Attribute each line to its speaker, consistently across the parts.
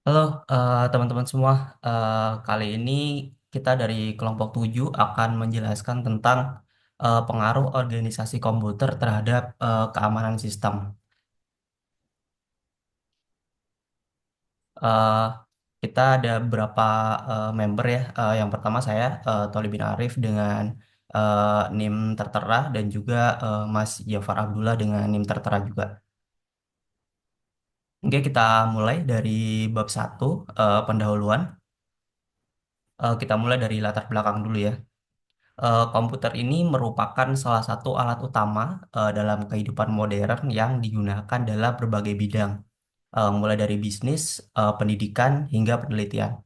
Speaker 1: Halo teman-teman semua. Kali ini kita dari kelompok 7 akan menjelaskan tentang pengaruh organisasi komputer terhadap keamanan sistem. Eh, Kita ada beberapa member ya. Yang pertama saya, Toli bin Arif dengan NIM tertera dan juga Mas Jafar Abdullah dengan NIM tertera juga. Oke, kita mulai dari bab 1, pendahuluan. Kita mulai dari latar belakang dulu ya. Komputer ini merupakan salah satu alat utama dalam kehidupan modern yang digunakan dalam berbagai bidang, mulai dari bisnis, pendidikan, hingga penelitian.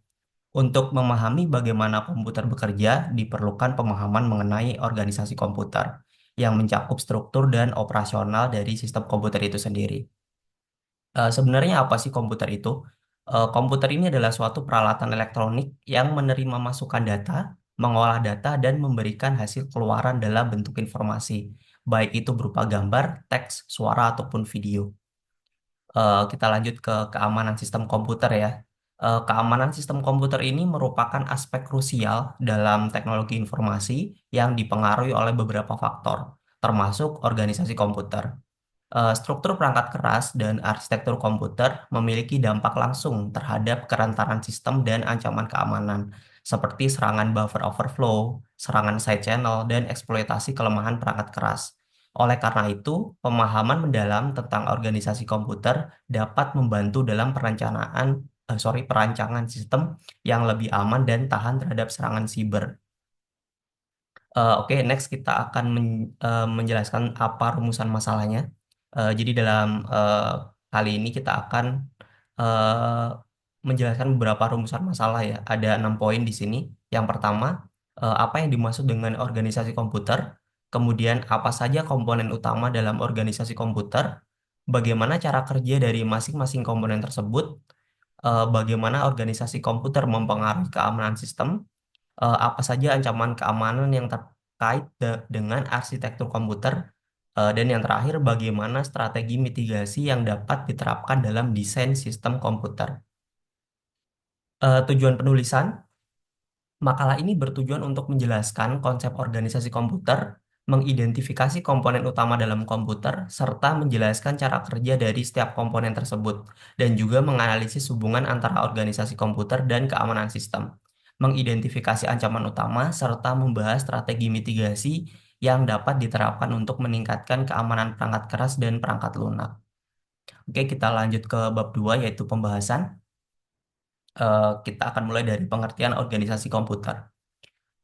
Speaker 1: Untuk memahami bagaimana komputer bekerja, diperlukan pemahaman mengenai organisasi komputer yang mencakup struktur dan operasional dari sistem komputer itu sendiri. Sebenarnya apa sih komputer itu? Komputer ini adalah suatu peralatan elektronik yang menerima masukan data, mengolah data, dan memberikan hasil keluaran dalam bentuk informasi, baik itu berupa gambar, teks, suara, ataupun video. Kita lanjut ke keamanan sistem komputer ya. Keamanan sistem komputer ini merupakan aspek krusial dalam teknologi informasi yang dipengaruhi oleh beberapa faktor, termasuk organisasi komputer. Struktur perangkat keras dan arsitektur komputer memiliki dampak langsung terhadap kerentanan sistem dan ancaman keamanan, seperti serangan buffer overflow, serangan side channel, dan eksploitasi kelemahan perangkat keras. Oleh karena itu, pemahaman mendalam tentang organisasi komputer dapat membantu dalam perancangan sistem yang lebih aman dan tahan terhadap serangan siber. Oke, next kita akan menjelaskan apa rumusan masalahnya. Jadi dalam kali ini kita akan eh, menjelaskan beberapa rumusan masalah ya. Ada 6 poin di sini. Yang pertama, apa yang dimaksud dengan organisasi komputer? Kemudian apa saja komponen utama dalam organisasi komputer? Bagaimana cara kerja dari masing-masing komponen tersebut? Bagaimana organisasi komputer mempengaruhi keamanan sistem? Apa saja ancaman keamanan yang terkait dengan arsitektur komputer, dan yang terakhir bagaimana strategi mitigasi yang dapat diterapkan dalam desain sistem komputer. Tujuan penulisan makalah ini bertujuan untuk menjelaskan konsep organisasi komputer, mengidentifikasi komponen utama dalam komputer, serta menjelaskan cara kerja dari setiap komponen tersebut, dan juga menganalisis hubungan antara organisasi komputer dan keamanan sistem, mengidentifikasi ancaman utama, serta membahas strategi mitigasi yang dapat diterapkan untuk meningkatkan keamanan perangkat keras dan perangkat lunak. Oke, kita lanjut ke bab 2 yaitu pembahasan. Kita akan mulai dari pengertian organisasi komputer.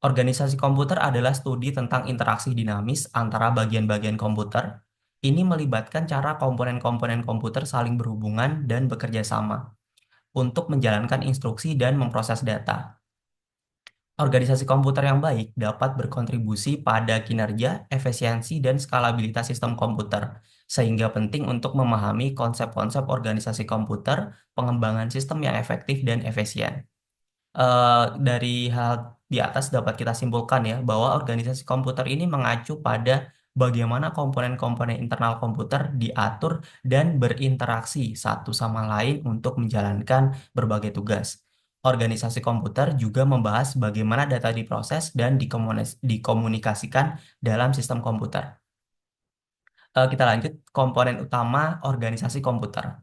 Speaker 1: Organisasi komputer adalah studi tentang interaksi dinamis antara bagian-bagian komputer. Ini melibatkan cara komponen-komponen komputer saling berhubungan dan bekerja sama untuk menjalankan instruksi dan memproses data. Organisasi komputer yang baik dapat berkontribusi pada kinerja, efisiensi, dan skalabilitas sistem komputer, sehingga penting untuk memahami konsep-konsep organisasi komputer, pengembangan sistem yang efektif dan efisien. Dari hal di atas dapat kita simpulkan ya bahwa organisasi komputer ini mengacu pada bagaimana komponen-komponen internal komputer diatur dan berinteraksi satu sama lain untuk menjalankan berbagai tugas. Organisasi komputer juga membahas bagaimana data diproses dan dikomunikasikan dalam sistem komputer. Kita lanjut komponen utama organisasi komputer.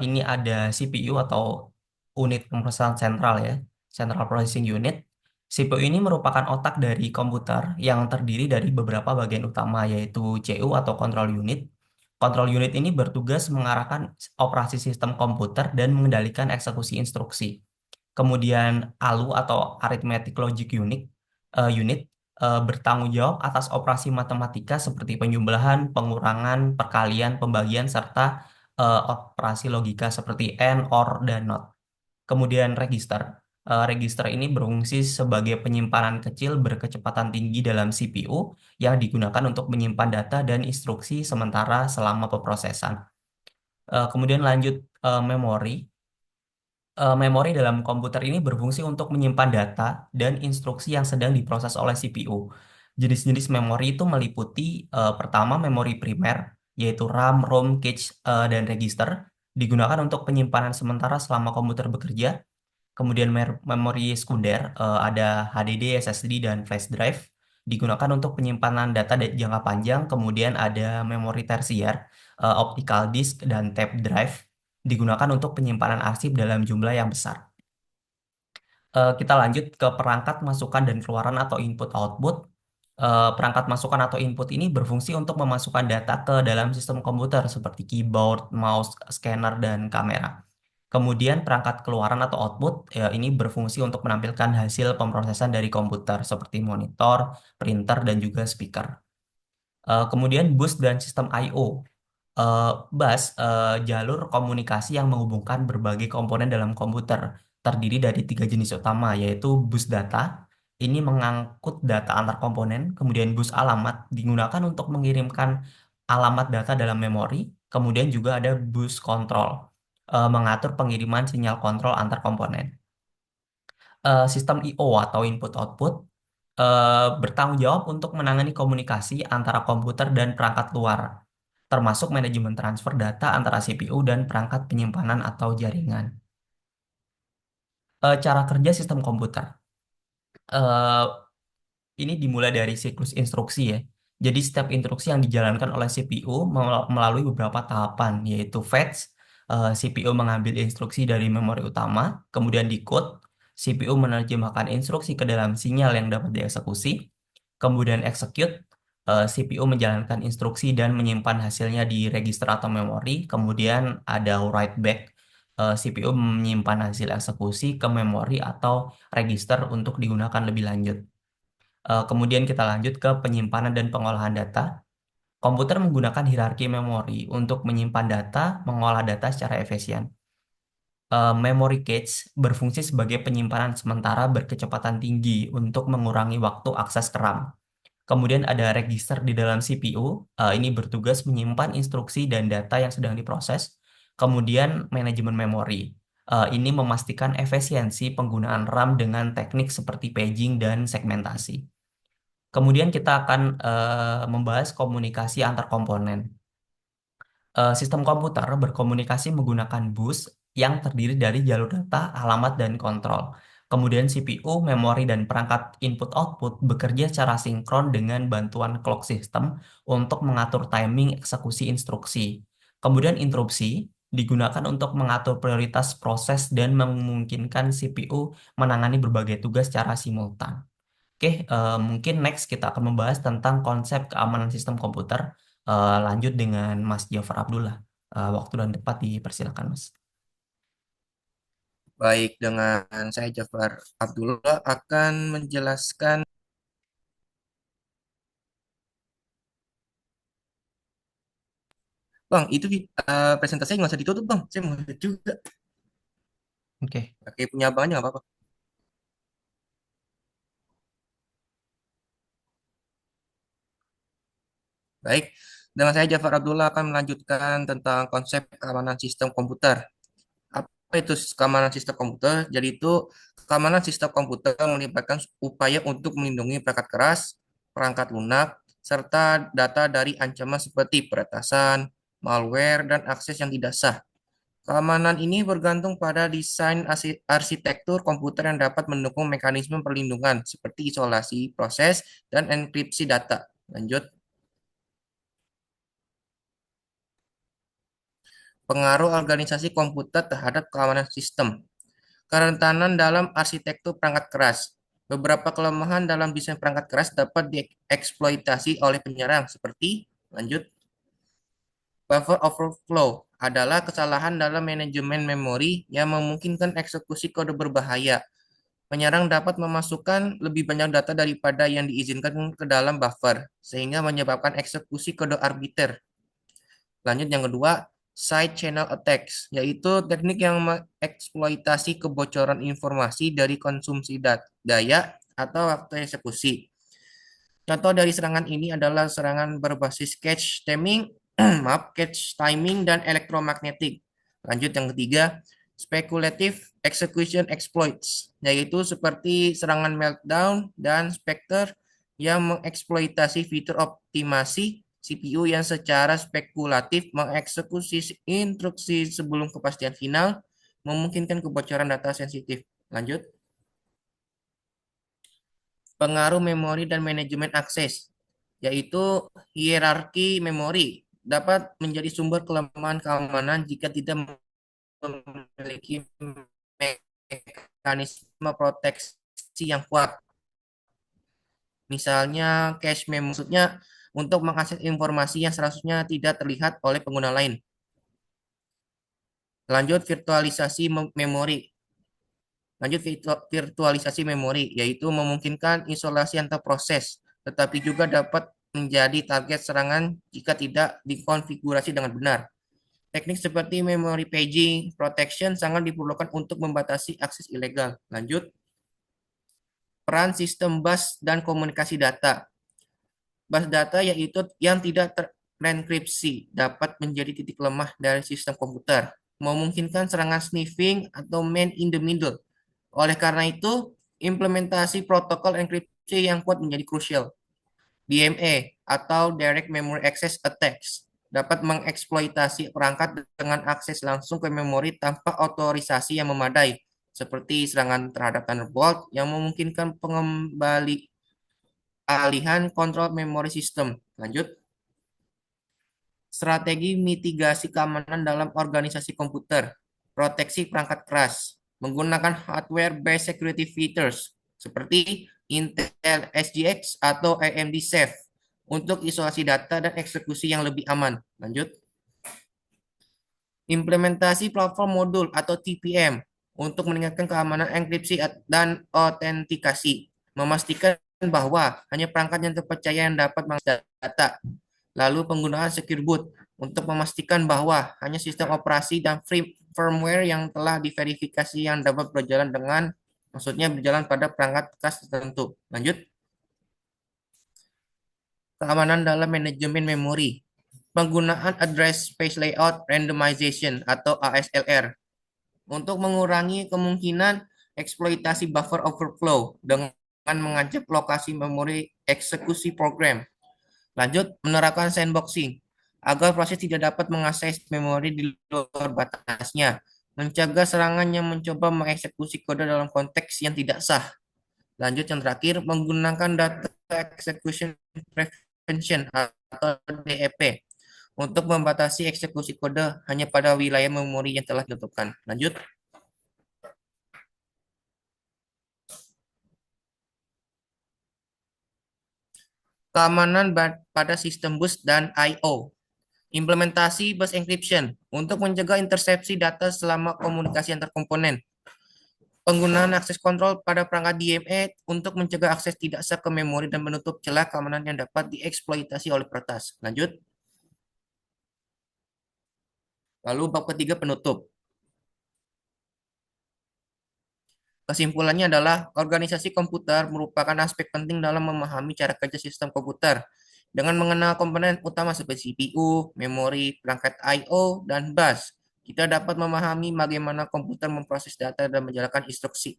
Speaker 1: Ini ada CPU atau unit pemrosesan sentral ya, Central Processing Unit. CPU ini merupakan otak dari komputer yang terdiri dari beberapa bagian utama yaitu CPU atau control unit. Control unit ini bertugas mengarahkan operasi sistem komputer dan mengendalikan eksekusi instruksi. Kemudian ALU atau Arithmetic Logic Unit bertanggung jawab atas operasi matematika seperti penjumlahan, pengurangan, perkalian, pembagian, serta operasi logika seperti AND, OR, dan NOT. Kemudian register. Register ini berfungsi sebagai penyimpanan kecil berkecepatan tinggi dalam CPU yang digunakan untuk menyimpan data dan instruksi sementara selama pemrosesan. Kemudian lanjut memori. Memori dalam komputer ini berfungsi untuk menyimpan data dan instruksi yang sedang diproses oleh CPU. Jenis-jenis memori itu meliputi pertama memori primer, yaitu RAM, ROM, cache, dan register. digunakan untuk penyimpanan sementara selama komputer bekerja. Kemudian memori sekunder, ada HDD, SSD, dan flash drive, digunakan untuk penyimpanan data jangka panjang. Kemudian ada memori tersier, optical disk, dan tape drive, digunakan untuk penyimpanan arsip dalam jumlah yang besar. Kita lanjut ke perangkat masukan dan keluaran atau input-output. Perangkat masukan atau input ini berfungsi untuk memasukkan data ke dalam sistem komputer seperti keyboard, mouse, scanner, dan kamera. Kemudian perangkat keluaran atau output ini berfungsi untuk menampilkan hasil pemrosesan dari komputer seperti monitor, printer, dan juga speaker. Kemudian bus dan sistem I/O. Eh, Bus, jalur komunikasi yang menghubungkan berbagai komponen dalam komputer, terdiri dari tiga jenis utama, yaitu bus data. Ini mengangkut data antar komponen. Kemudian bus alamat digunakan untuk mengirimkan alamat data dalam memori. Kemudian juga ada bus kontrol, mengatur pengiriman sinyal kontrol antar komponen. Sistem I/O atau input output bertanggung jawab untuk menangani komunikasi antara komputer dan perangkat luar, termasuk manajemen transfer data antara CPU dan perangkat penyimpanan atau jaringan. Cara kerja sistem komputer. Eh, ini dimulai dari siklus instruksi ya. Jadi setiap instruksi yang dijalankan oleh CPU melalui beberapa tahapan, yaitu fetch, CPU mengambil instruksi dari memori utama, kemudian decode, CPU menerjemahkan instruksi ke dalam sinyal yang dapat dieksekusi, kemudian execute, CPU menjalankan instruksi dan menyimpan hasilnya di register atau memori, kemudian ada write back, CPU menyimpan hasil eksekusi ke memori atau register untuk digunakan lebih lanjut. Kemudian kita lanjut ke penyimpanan dan pengolahan data. Komputer menggunakan hierarki memori untuk menyimpan data, mengolah data secara efisien. Memory cache berfungsi sebagai penyimpanan sementara berkecepatan tinggi untuk mengurangi waktu akses ke RAM. Kemudian ada register di dalam CPU, ini bertugas menyimpan instruksi dan data yang sedang diproses. Kemudian manajemen memori. Ini memastikan efisiensi penggunaan RAM dengan teknik seperti paging dan segmentasi. Kemudian kita akan membahas komunikasi antar komponen. Sistem komputer berkomunikasi menggunakan bus yang terdiri dari jalur data, alamat, dan kontrol. Kemudian CPU, memori, dan perangkat input-output bekerja secara sinkron dengan bantuan clock system untuk mengatur timing eksekusi instruksi. Kemudian interupsi digunakan untuk mengatur prioritas proses dan memungkinkan CPU menangani berbagai tugas secara simultan. Oke, mungkin next kita akan membahas tentang konsep keamanan sistem komputer. Lanjut dengan Mas Jafar Abdullah. Waktu dan tempat dipersilakan, Mas.
Speaker 2: Baik, dengan saya Jafar Abdullah akan menjelaskan. Bang, itu presentasinya nggak usah ditutup, Bang. Saya mau lihat juga.
Speaker 1: Oke.
Speaker 2: Oke, punya abangnya nggak apa-apa. Baik, dengan saya Jafar Abdullah akan melanjutkan tentang konsep keamanan sistem komputer. Apa itu keamanan sistem komputer? Jadi itu keamanan sistem komputer melibatkan upaya untuk melindungi perangkat keras, perangkat lunak, serta data dari ancaman seperti peretasan, malware, dan akses yang tidak sah. Keamanan ini bergantung pada desain arsitektur komputer yang dapat mendukung mekanisme perlindungan seperti isolasi proses dan enkripsi data. Lanjut, pengaruh organisasi komputer terhadap keamanan sistem. Kerentanan dalam arsitektur perangkat keras. Beberapa kelemahan dalam desain perangkat keras dapat dieksploitasi oleh penyerang seperti, lanjut, buffer overflow adalah kesalahan dalam manajemen memori yang memungkinkan eksekusi kode berbahaya. Penyerang dapat memasukkan lebih banyak data daripada yang diizinkan ke dalam buffer, sehingga menyebabkan eksekusi kode arbiter. Lanjut yang kedua, side channel attacks, yaitu teknik yang mengeksploitasi kebocoran informasi dari konsumsi daya atau waktu eksekusi. Contoh dari serangan ini adalah serangan berbasis cache timing, maaf, cache timing dan elektromagnetik. Lanjut yang ketiga, speculative execution exploits, yaitu seperti serangan meltdown dan Spectre yang mengeksploitasi fitur optimasi CPU yang secara spekulatif mengeksekusi instruksi sebelum kepastian final, memungkinkan kebocoran data sensitif. Lanjut, pengaruh memori dan manajemen akses, yaitu hierarki memori, dapat menjadi sumber kelemahan keamanan jika tidak memiliki mekanisme proteksi yang kuat. Misalnya cache mem maksudnya untuk mengakses informasi yang seharusnya tidak terlihat oleh pengguna lain. Lanjut virtualisasi memori. Lanjut virtualisasi memori, yaitu memungkinkan isolasi antar proses, tetapi juga dapat menjadi target serangan jika tidak dikonfigurasi dengan benar. Teknik seperti memory paging protection sangat diperlukan untuk membatasi akses ilegal. Lanjut, peran sistem bus dan komunikasi data. Bus data yaitu yang tidak terenkripsi dapat menjadi titik lemah dari sistem komputer, memungkinkan serangan sniffing atau man in the middle. Oleh karena itu, implementasi protokol enkripsi yang kuat menjadi krusial. DMA atau Direct Memory Access Attacks dapat mengeksploitasi perangkat dengan akses langsung ke memori tanpa otorisasi yang memadai, seperti serangan terhadap Thunderbolt yang memungkinkan pengembali alihan kontrol memori sistem. Lanjut, strategi mitigasi keamanan dalam organisasi komputer, proteksi perangkat keras, menggunakan hardware-based security features seperti Intel SGX atau AMD Safe untuk isolasi data dan eksekusi yang lebih aman. Lanjut, implementasi platform modul atau TPM untuk meningkatkan keamanan enkripsi dan autentikasi, memastikan bahwa hanya perangkat yang terpercaya yang dapat mengakses data. Lalu penggunaan secure boot untuk memastikan bahwa hanya sistem operasi dan firmware yang telah diverifikasi yang dapat berjalan dengan, maksudnya berjalan pada perangkat khas tertentu. Lanjut, keamanan dalam manajemen memori. Penggunaan Address Space Layout Randomization atau ASLR untuk mengurangi kemungkinan eksploitasi buffer overflow dengan mengajak lokasi memori eksekusi program. Lanjut, menerapkan sandboxing agar proses tidak dapat mengakses memori di luar batasnya, mencegah serangan yang mencoba mengeksekusi kode dalam konteks yang tidak sah. Lanjut, yang terakhir, menggunakan Data Execution Prevention atau DEP untuk membatasi eksekusi kode hanya pada wilayah memori yang telah ditentukan. Lanjut, keamanan pada sistem bus dan I/O. Implementasi bus encryption untuk mencegah intersepsi data selama komunikasi antar komponen. Penggunaan akses kontrol pada perangkat DMA untuk mencegah akses tidak sah ke memori dan menutup celah keamanan yang dapat dieksploitasi oleh peretas. Lanjut. Lalu bab ketiga penutup. Kesimpulannya adalah organisasi komputer merupakan aspek penting dalam memahami cara kerja sistem komputer. Dengan mengenal komponen utama seperti CPU, memori, perangkat I/O, dan bus, kita dapat memahami bagaimana komputer memproses data dan menjalankan instruksi.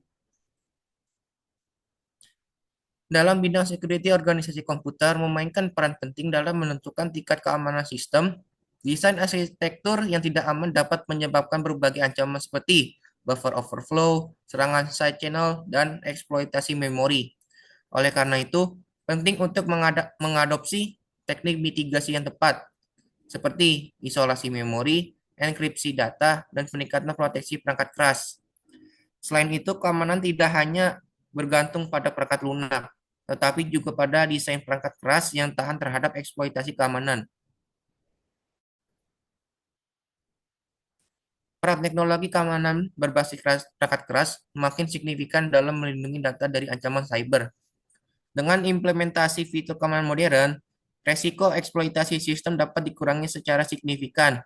Speaker 2: Dalam bidang security, organisasi komputer memainkan peran penting dalam menentukan tingkat keamanan sistem. Desain arsitektur yang tidak aman dapat menyebabkan berbagai ancaman seperti buffer overflow, serangan side channel, dan eksploitasi memori. Oleh karena itu, penting untuk mengadopsi teknik mitigasi yang tepat, seperti isolasi memori, enkripsi data, dan peningkatan proteksi perangkat keras. Selain itu, keamanan tidak hanya bergantung pada perangkat lunak, tetapi juga pada desain perangkat keras yang tahan terhadap eksploitasi keamanan. Peran teknologi keamanan berbasis perangkat keras makin signifikan dalam melindungi data dari ancaman cyber. Dengan implementasi fitur keamanan modern, resiko eksploitasi sistem dapat dikurangi secara signifikan.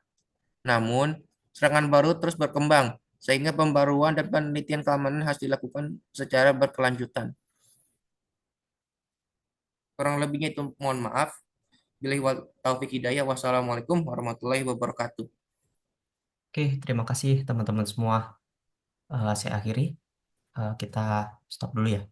Speaker 2: Namun, serangan baru terus berkembang, sehingga pembaruan dan penelitian keamanan harus dilakukan secara berkelanjutan. Kurang lebihnya itu mohon maaf. Bila taufik hidayah, wassalamualaikum warahmatullahi wabarakatuh.
Speaker 1: Oke, terima kasih teman-teman semua. Saya akhiri. Kita stop dulu ya.